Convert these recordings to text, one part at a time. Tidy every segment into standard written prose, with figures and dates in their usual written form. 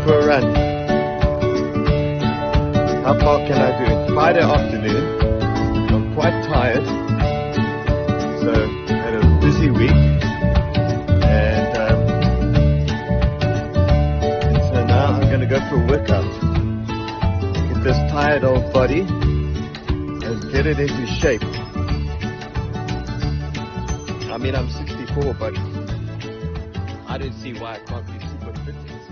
for a run. How far can I do it? Friday afternoon. I'm quite tired. So, had a busy week. And so now I'm going to go for a workout. Get this tired old body and get it into shape. I mean, I'm 64, but I don't see why I can't be super fit at 64.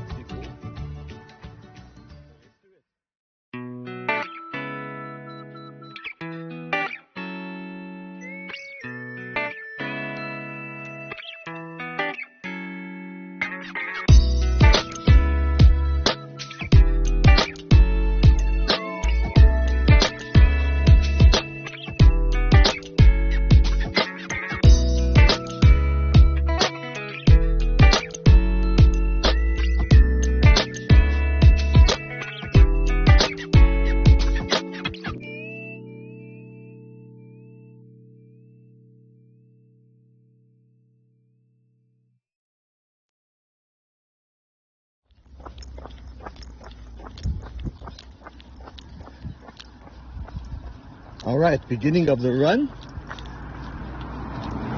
All right, beginning of the run.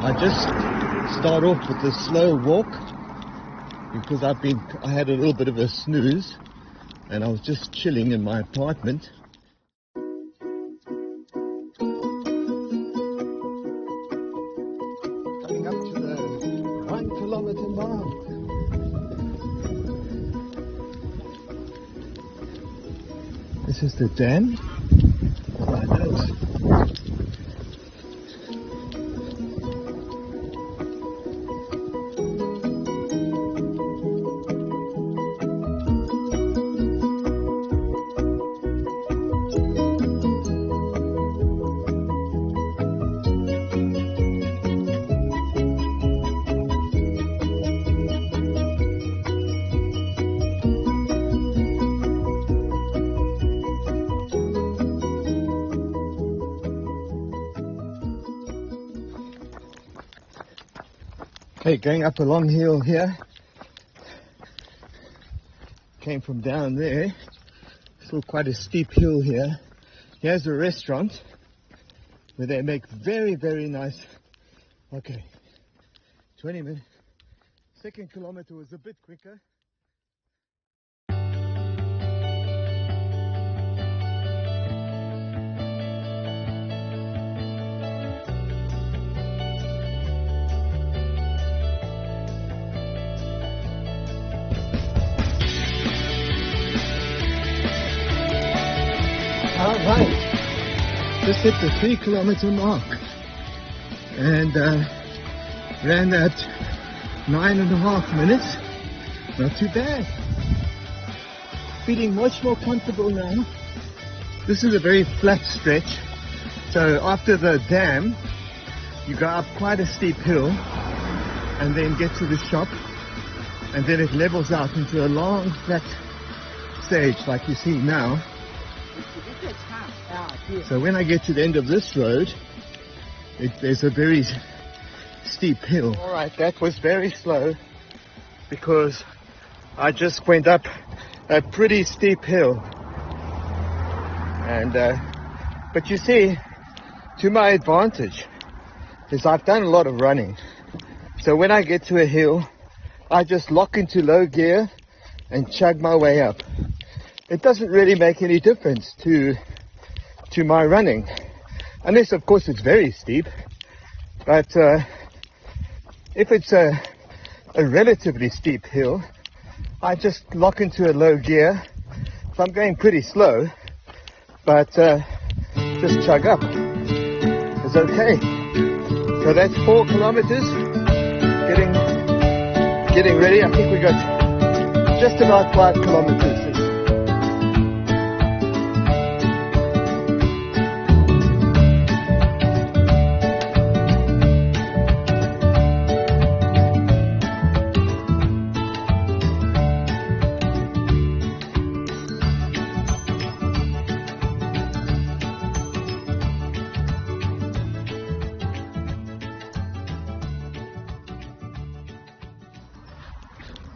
I just start off with a slow walk because I had a little bit of a snooze and I was just chilling in my apartment. Coming up to the 1 kilometer mark. This is the dam. Like this. Okay, going up a long hill here. Came from down there. Still quite a steep hill here. Here's a restaurant where they make very, very nice. Okay, 20 minutes. Second kilometer was a bit quicker. Alright, just hit the 3 kilometer mark and ran that 9.5 minutes. Not too bad. Feeling much more comfortable now. This is a very flat stretch, so after the dam you go up quite a steep hill and then get to the shop and then it levels out into a long flat stage like you see now. So when I get to the end of this road, there's a very steep hill. Alright, that was very slow because I just went up a pretty steep hill. And but you see, to my advantage is I've done a lot of running. So when I get to a hill, I just lock into low gear and chug my way up. It doesn't really make any difference to my running, unless of course it's very steep. But if it's a relatively steep hill, I just lock into a low gear. So I'm going pretty slow, but just chug up. It's okay. So that's 4 kilometers. Getting ready. I think we got just about 5 kilometers.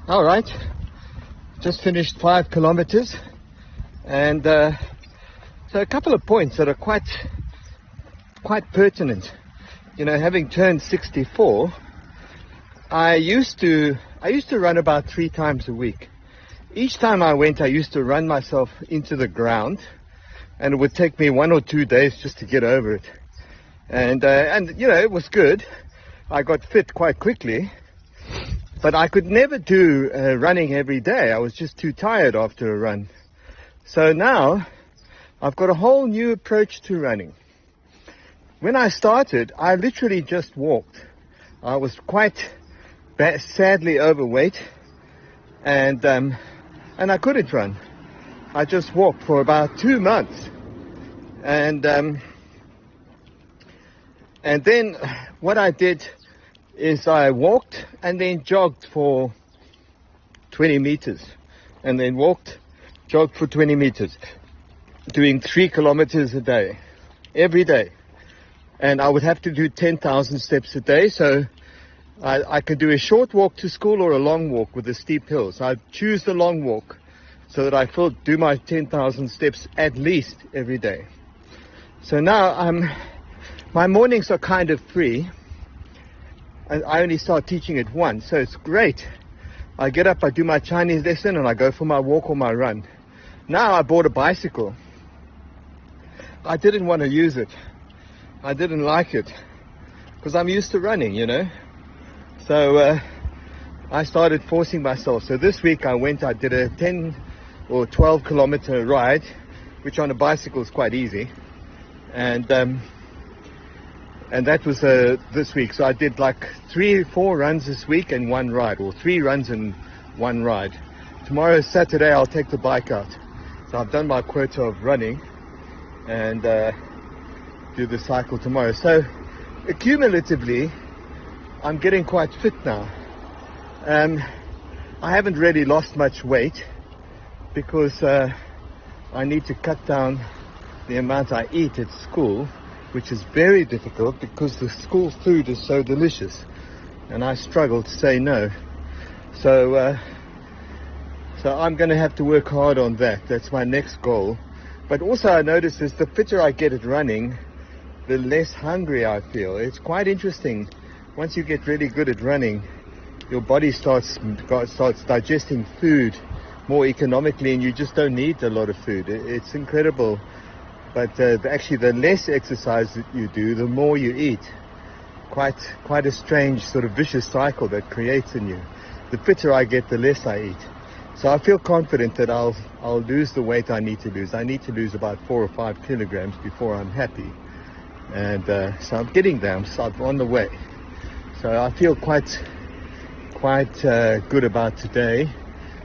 All right, Just finished 5 kilometers, and so a couple of points that are quite pertinent. You know, having turned 64, I used to run about 3 times a week. Each time I went, I used to run myself into the ground, and it would take me 1 or 2 days just to get over it. And you know, it was good. I got fit quite quickly, but I could never do running every day. I was just too tired after a run. So now I've got a whole new approach to running. When I started, I literally just walked. I was quite sadly overweight, and I couldn't run. I just walked for about 2 months, and then what I did is I walked and then jogged for 20 meters, and then jogged for 20 meters, doing 3 kilometers a day, every day. And I would have to do 10,000 steps a day, so I could do a short walk to school or a long walk with the steep hills. I choose the long walk so that I do my 10,000 steps at least every day. So now my mornings are kind of free. I only start teaching at 1, so it's great. I get up, I do my Chinese lesson, and I go for my walk or my run. Now I bought a bicycle. I didn't want to use it. I didn't like it because I'm used to running, you know. So I started forcing myself. So this week I did a 10 or 12 kilometer ride, which on a bicycle is quite easy. And that was this week. So I did like 3 or 4 runs this week and 1 ride, or 3 runs and 1 ride. Tomorrow, Saturday, I'll take the bike out. So I've done my quota of running, and do the cycle tomorrow. So cumulatively, I'm getting quite fit now. I haven't really lost much weight because I need to cut down the amount I eat at school, which is very difficult because the school food is so delicious, and I struggle to say no. So I'm going to have to work hard on that. That's my next goal. But also I notice is the fitter I get at running, the less hungry I feel. It's quite interesting. Once you get really good at running, your body starts digesting food more economically, and you just don't need a lot of food. It's incredible. But actually, the less exercise that you do, the more you eat. Quite a strange sort of vicious cycle that creates in you. The fitter I get, the less I eat. So I feel confident that I'll lose the weight I need to lose. I need to lose about 4 or 5 kilograms before I'm happy. And so I'm getting there. I'm on the way. So I feel quite good about today.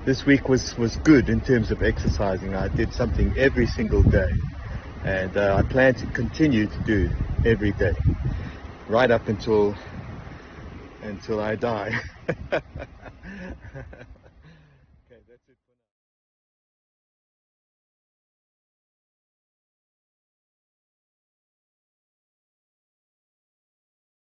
This week was good in terms of exercising. I did something every single day, and I plan to continue to do every day, right up until I die.